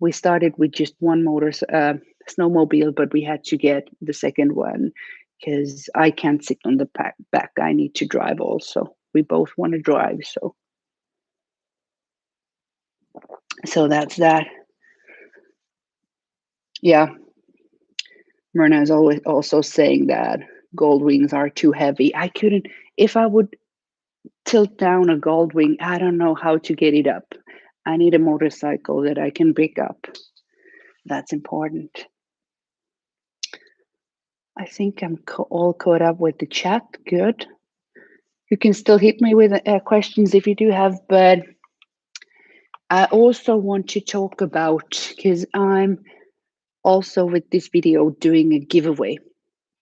we started with just one snowmobile, but we had to get the second one because I can't sit on the back. I need to drive also. We both want to drive, so that's that. Yeah, Myrna is always also saying that gold wings are too heavy. I couldn't if I would tilt down a gold wing. I don't know how to get it up. I need a motorcycle that I can pick up. That's important. I think I'm all caught up with the chat. Good. You can still hit me with questions if you do have, but I also want to talk about, because I'm also with this video doing a giveaway,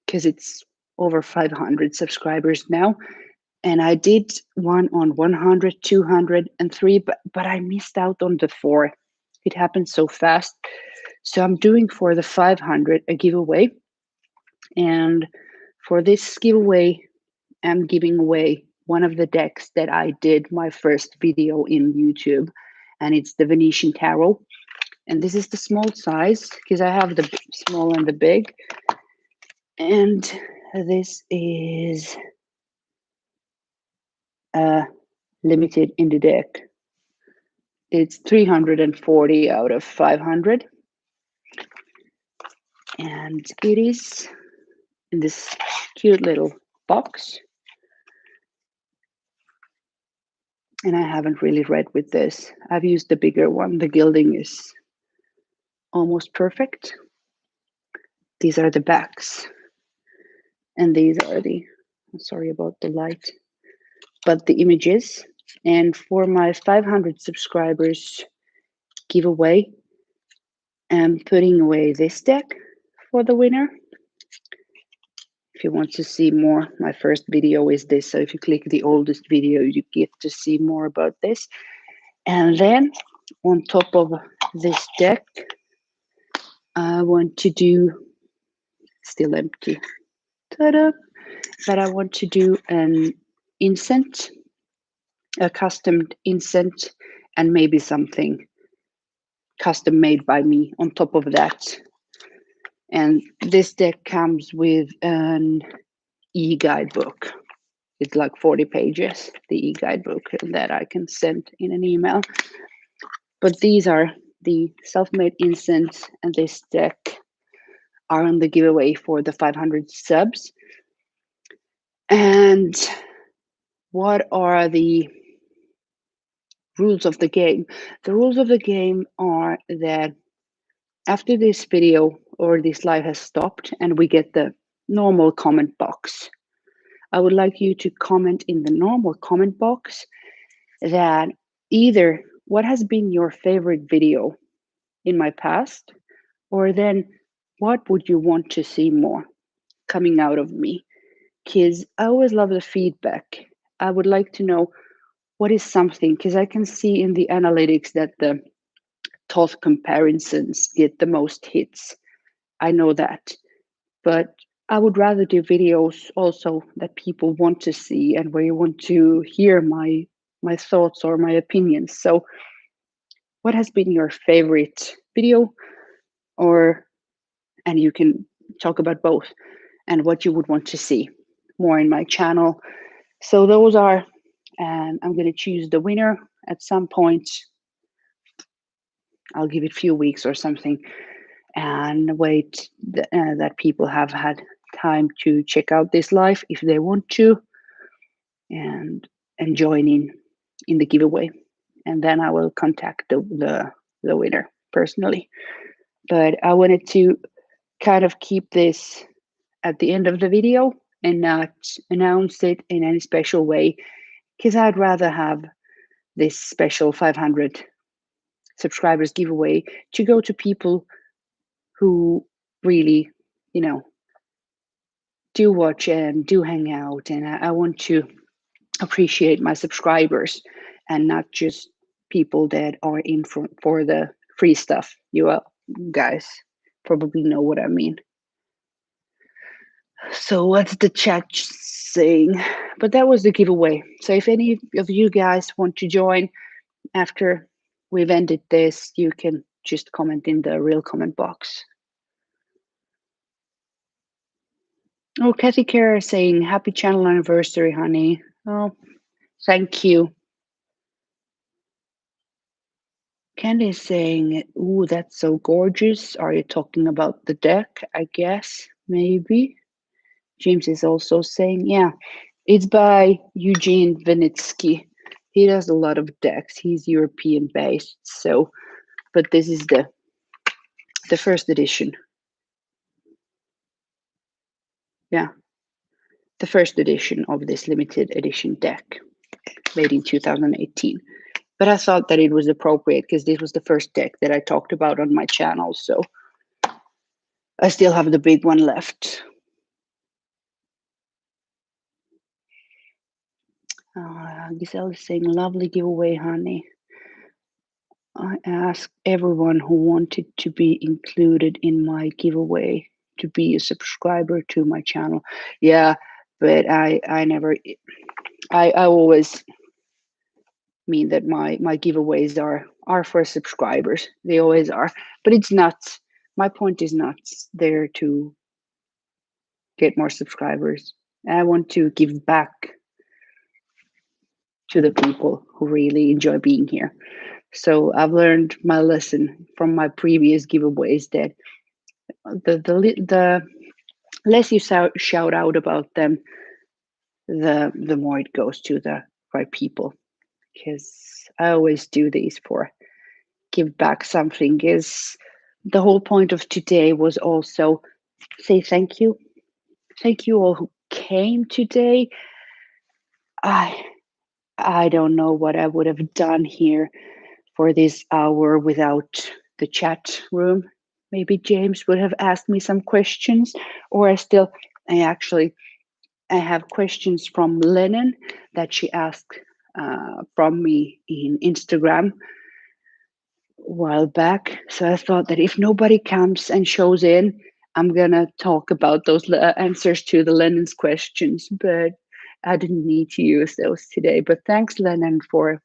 because it's over 500 subscribers now. And I did one on 100, 200, and 3, but I missed out on the 4. It happened so fast. So I'm doing for the 500 a giveaway. And for this giveaway, I'm giving away one of the decks that I did my first video in YouTube. And it's the Venetian Tarot. And this is the small size because I have the small and the big. And this is limited in the deck. It's 340 out of 500. And it is in this cute little box. And I haven't really read with this. I've used the bigger one. The gilding is almost perfect. These are the backs. And these are I'm sorry about the light, but the images. And for my 500 subscribers giveaway, I'm putting away this deck for the winner. If you want to see more, my first video is this. So if you click the oldest video, you get to see more about this. And then on top of this deck, I want to do, still empty, ta-da, but I want to do an incense, a custom incense, and maybe something custom made by me on top of that. And this deck comes with an e-guidebook. It's like 40 pages, the e-guidebook that I can send in an email. But these are the self-made incense, and this deck are on the giveaway for the 500 subs. And what are the rules of the game? The rules of the game are that after this video or this live has stopped and we get the normal comment box, I would like you to comment in the normal comment box that either what has been your favorite video in my past, or then what would you want to see more coming out of me? Because I always love the feedback. I would like to know what is something, because I can see in the analytics that the top comparisons get the most hits. I know that. But I would rather do videos also that people want to see and where you want to hear my thoughts or my opinions. So what has been your favorite video, and you can talk about both, and what you would want to see more in my channel. So those are, and I'm going to choose the winner at some point. I'll give it a few weeks or something and wait that people have had time to check out this live if they want to, and join in the giveaway. And then I will contact the winner personally. But I wanted to kind of keep this at the end of the video and not announce it in any special way, because I'd rather have this special 500 subscribers giveaway to go to people who really, you know, do watch and do hang out. And I want to appreciate my subscribers and not just people that are in for the free stuff. You guys probably know what I mean. So what's the chat saying? But that was the giveaway. So if any of you guys want to join after we've ended this, you can just comment in the real comment box. Oh, Kathy Kerr saying happy channel anniversary, honey. Oh, thank you. Candy is saying, ooh, that's so gorgeous. Are you talking about the deck? I guess, maybe. James is also saying, yeah, it's by Eugene Vinitsky. He does a lot of decks. He's European based, so but this is the first edition. Yeah, the first edition of this limited edition deck, made in 2018. But I thought that it was appropriate because this was the first deck that I talked about on my channel, so I still have the big one left. Giselle is saying, lovely giveaway, honey. I asked everyone who wanted to be included in my giveaway to be a subscriber to my channel. Yeah, but I never, I always mean that my giveaways are for subscribers. They always are. But it's not, my point is not there to get more subscribers. I want to give back to the people who really enjoy being here. So I've learned my lesson from my previous giveaways that the less you shout out about them, the more it goes to the right people. Because I always do these for give back something. Is the whole point of today was also say thank you. Thank you all who came today. I I don't know what I would have done here for this hour without the chat room. Maybe James would have asked me some questions, or I actually, I have questions from Lennon that she asked from me in Instagram a while back. So I thought that if nobody comes and shows in, I'm gonna talk about those answers to the Lennon's questions, but I didn't need to use those today. But thanks, Lennon, for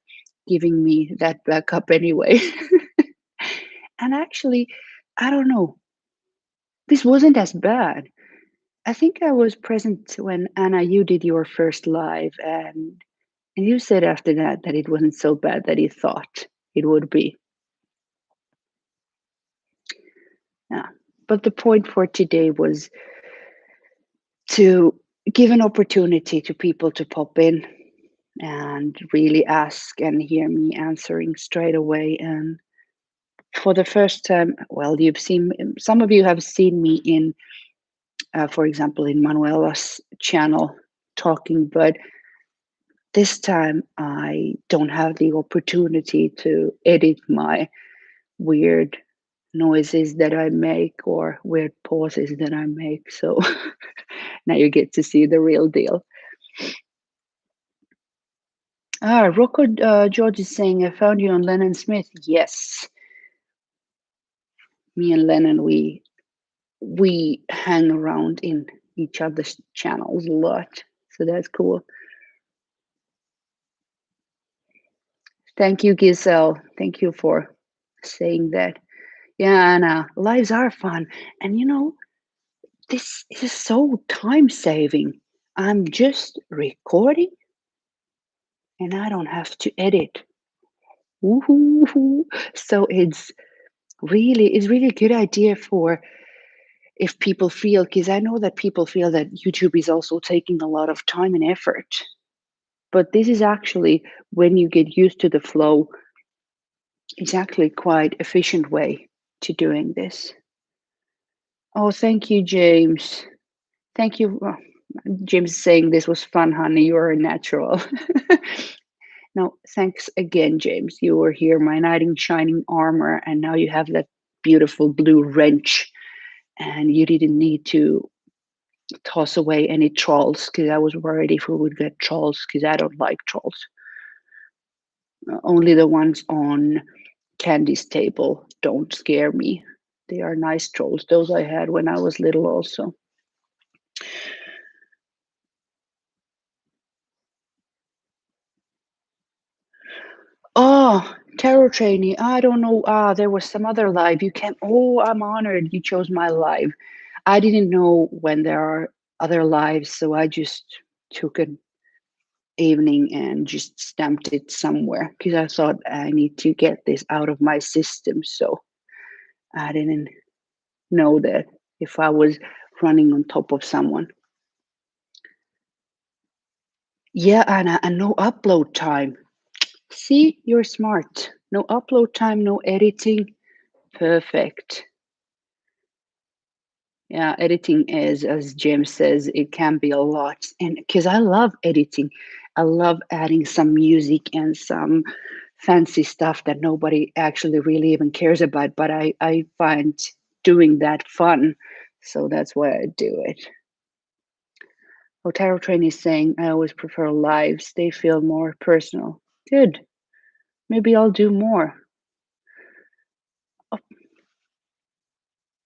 giving me that backup anyway. And actually, I don't know, this wasn't as bad. I think I was present when Anna, you did your first live, and you said after that that it wasn't so bad that you thought it would be. Yeah. But the point for today was to give an opportunity to people to pop in and really ask and hear me answering straight away. And for the first time, well, you've seen, some of you have seen me in, for example, in Manuela's channel talking, but this time I don't have the opportunity to edit my weird noises that I make or weird pauses that I make. So now you get to see the real deal. Rocco George is saying, I found you on Lennon Smith. Yes. Me and Lennon, we hang around in each other's channels a lot. So that's cool. Thank you, Giselle. Thank you for saying that. Yeah, Anna, lives are fun. And this is so time saving. I'm just recording and I don't have to edit. Woohoo. So it's really a good idea for if people feel, because I know that people feel that YouTube is also taking a lot of time and effort. But this is actually, when you get used to the flow, it's actually quite efficient way to doing this. Oh, thank you, James. Thank you. Jim's saying this was fun, honey. You're a natural. No, thanks again, James. You were here, my knight in shining armor, and now you have that beautiful blue wrench, and you didn't need to toss away any trolls because I was worried if we would get trolls because I don't like trolls. Only the ones on Candy's table don't scare me. They are nice trolls. Those I had when I was little also. Oh, tarot trainee. I don't know. There was some other live. You can. Oh, I'm honored you chose my live. I didn't know when there are other lives, so I just took an evening and just stamped it somewhere because I thought I need to get this out of my system. So I didn't know that if I was running on top of someone. Yeah, Anna, and no upload time. See, you're smart. No upload time, no editing. Perfect. Yeah, editing is, as James says, it can be a lot. And because I love editing, I love adding some music and some fancy stuff that nobody actually really even cares about. But I find doing that fun. So that's why I do it. Otaro Train is saying, I always prefer lives. They feel more personal. Good. Maybe I'll do more. Oh,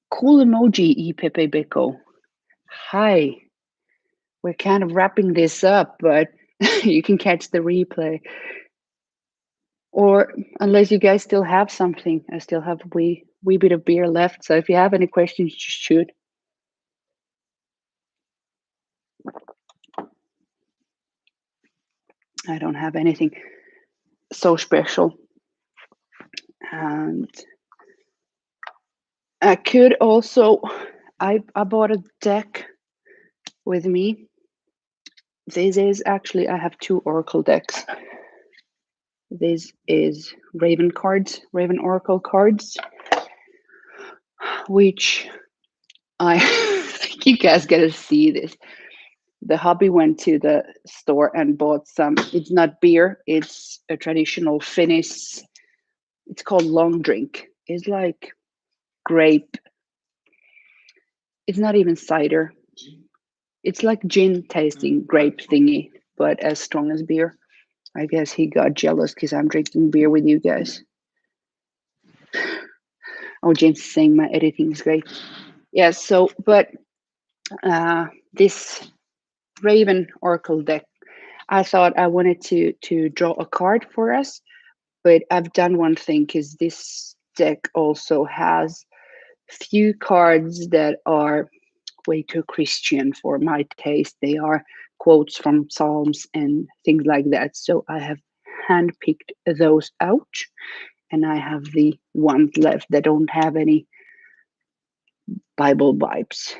cool emoji, E Pepe Beko. Hi. We're kind of wrapping this up, but you can catch the replay. Or unless you guys still have something, I still have a wee bit of beer left. So if you have any questions, just shoot. I don't have anything so special. And I could also, I bought a deck with me. This is actually, I have two Oracle decks. This is Raven cards, Raven Oracle cards, which I think you guys gotta see this. The hubby went to the store and bought some. It's not beer, it's a traditional Finnish, it's called long drink. It's like grape. It's not even cider. It's like gin tasting grape thingy, but as strong as beer. I guess he got jealous because I'm drinking beer with you guys. Oh, James is saying my editing is great. Yeah, so, but this Raven Oracle deck, I thought I wanted to draw a card for us, but I've done one thing because this deck also has few cards that are way too Christian for my taste. They are quotes from Psalms and things like that. So I have handpicked those out, and I have the ones left that don't have any Bible vibes.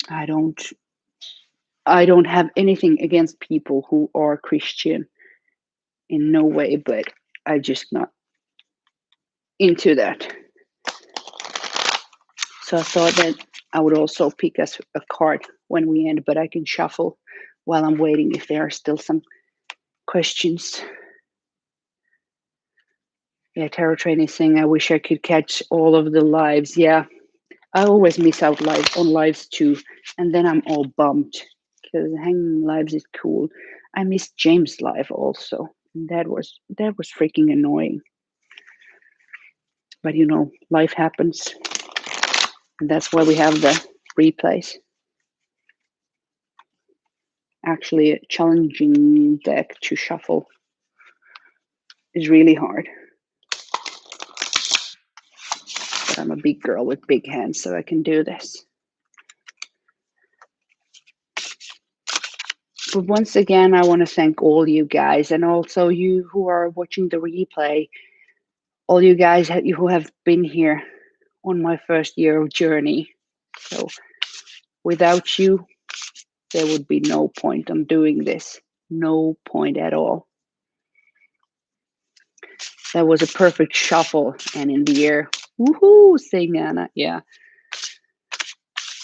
I don't I don't have anything against people who are Christian in no way, but I just not into that. So I thought that I would also pick us a card when we end, but I can shuffle while I'm waiting if there are still some questions. Yeah, Tarot Train is saying, I wish I could catch all of the lives. Yeah, I always miss out on lives too, and then I'm all bummed because hanging lives is cool. I missed James' live also, and that was freaking annoying. But you know, life happens, and that's why we have the replays. Actually, a challenging deck to shuffle is really hard. But I'm a big girl with big hands, so I can do this. But once again, I want to thank all you guys, and also you who are watching the replay, all you guys who have been here on my first year of journey. So without you, there would be no point on doing this. No point at all. That was a perfect shuffle and in the air. Woohoo, saying Anna. Yeah.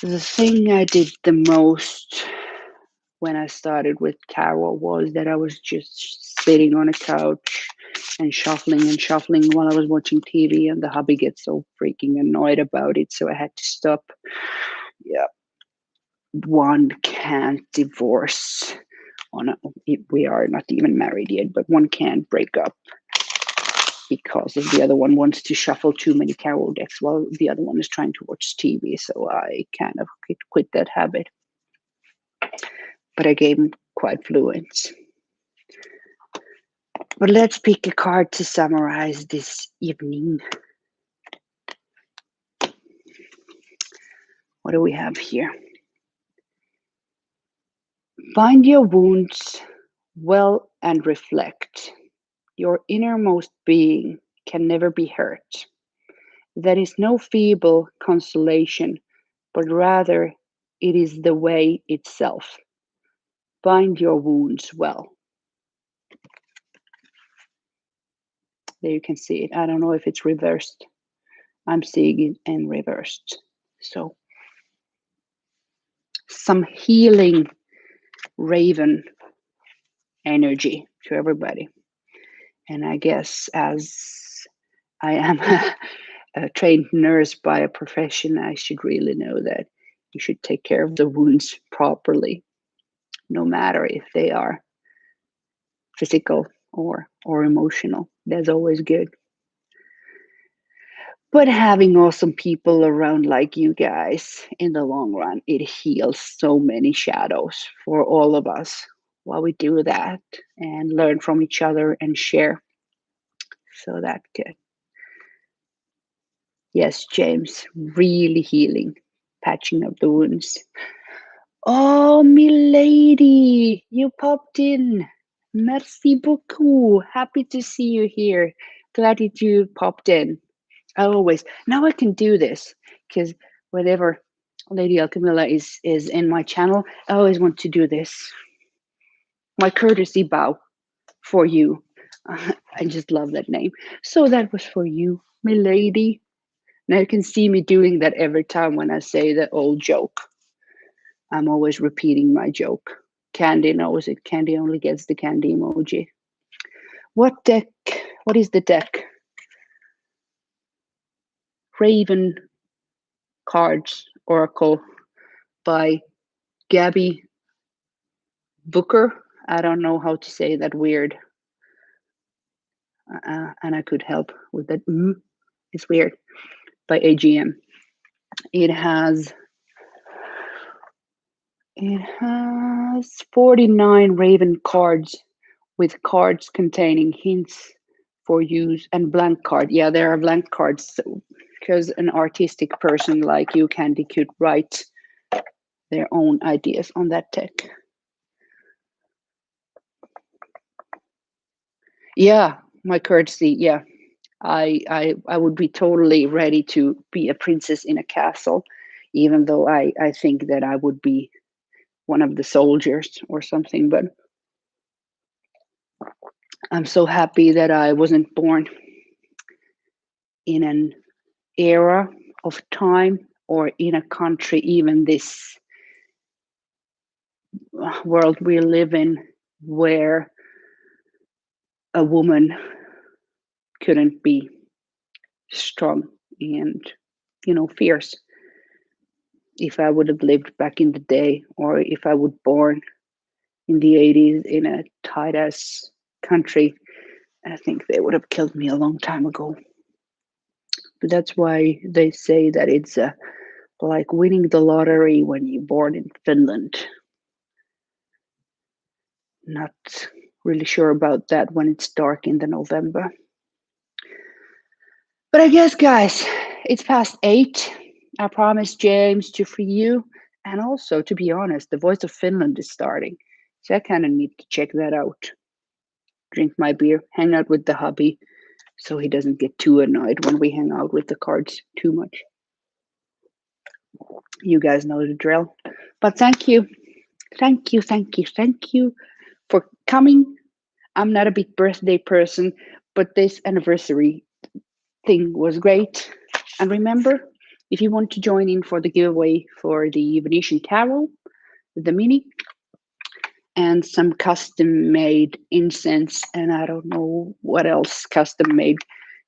The thing I did the most when I started with tarot was that I was just sitting on a couch and shuffling while I was watching TV, and the hubby gets so freaking annoyed about it, so I had to stop. Yeah, one can't divorce we are not even married yet, but one can't break up because if the other one wants to shuffle too many tarot decks while the other one is trying to watch TV. So I kind of quit that habit. But I gave him quite fluent. But let's pick a card to summarize this evening. What do we have here? Find your wounds well and reflect. Your innermost being can never be hurt. That is no feeble consolation, but rather it is the way itself. Bind your wounds well. There you can see it. I don't know if it's reversed. I'm seeing it in reversed. So some healing raven energy to everybody. And I guess as I am a trained nurse by a profession, I should really know that you should take care of the wounds properly, no matter if they are physical or emotional. That's always good. But having awesome people around like you guys in the long run, it heals so many shadows for all of us while we do that and learn from each other and share. So that's good. Yes, James, really healing, patching up the wounds. Oh, milady, you popped in. Merci beaucoup. Happy to see you here. Glad that you popped in. I always now I can do this because whenever Lady Alchemilla is in my channel, I always want to do this. My courtesy bow for you. I just love that name. So that was for you, milady. Now you can see me doing that every time when I say the old joke. I'm always repeating my joke. Candy knows it. Candy only gets the candy emoji. What deck? What is the deck? Raven Cards Oracle by Gabby Booker. I don't know how to say that weird. And I could help with that. It's weird. By AGM. It has 49 Raven cards with cards containing hints for use and blank card. Yeah, there are blank cards because an artistic person like you, Candy, could write their own ideas on that deck. Yeah, my courtesy. Yeah, I would be totally ready to be a princess in a castle, even though I think that I would be one of the soldiers or something. But I'm so happy that I wasn't born in an era of time or in a country, even this world we live in, where a woman couldn't be strong and fierce. If I would have lived back in the day, or if I would born in the 80s in a tight ass country, I think they would have killed me a long time ago. But that's why they say that it's like winning the lottery when you're born in Finland. Not really sure about that when it's dark in the November. But I guess, guys, it's past 8. I promised James to free you. And also, to be honest, the Voice of Finland is starting. So I kind of need to check that out. Drink my beer, hang out with the hubby, so he doesn't get too annoyed when we hang out with the cards too much. You guys know the drill. But thank you. Thank you, thank you, thank you for coming. I'm not a big birthday person, but this anniversary thing was great. And remember, If you want to join in for the giveaway for the Venetian Tarot, the mini, and some custom made incense, and I don't know what else custom made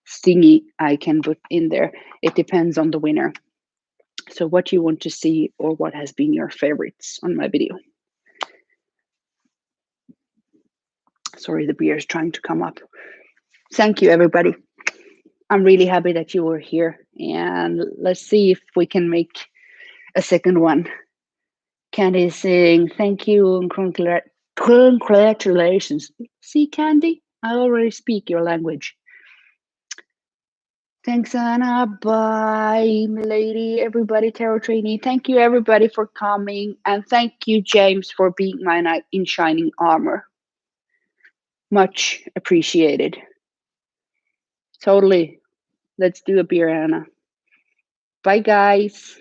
thingy I can put in there. It depends on the winner. So what you want to see or what has been your favorites on my video. Sorry, the beer is trying to come up. Thank you, everybody. I'm really happy that you were here, and let's see if we can make a second one. Candy is saying thank you and congratulations. See, Candy, I already speak your language. Thanks, Anna. Bye, milady. Everybody, tarot trainee. Thank you, everybody, for coming, and thank you, James, for being my knight in shining armor. Much appreciated. Totally. Let's do a beer, Anna. Bye, guys.